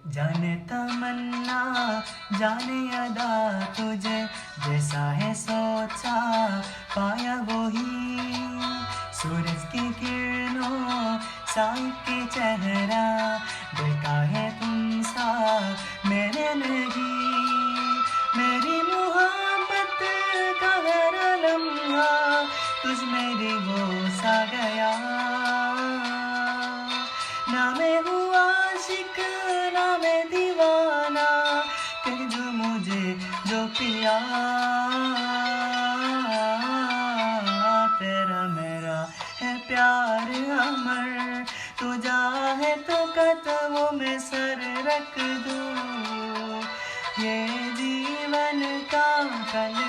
जाने तमन्ना जाने अदा तुझे जैसा है सोचा पाया वही सूरज की किरणों साई के चेहरा देखा है तुमसा मैंने नहीं मेरी मोहब्बत का हर लम्हा तुझ मेरी वो सा गया ना मैं हूँ आशिक ना मैं दीवाना कह जो मुझे जो पिया तेरा मेरा है प्यार अमर तू चाहे तो कदमों में सर रख दूँ ये जीवन का कल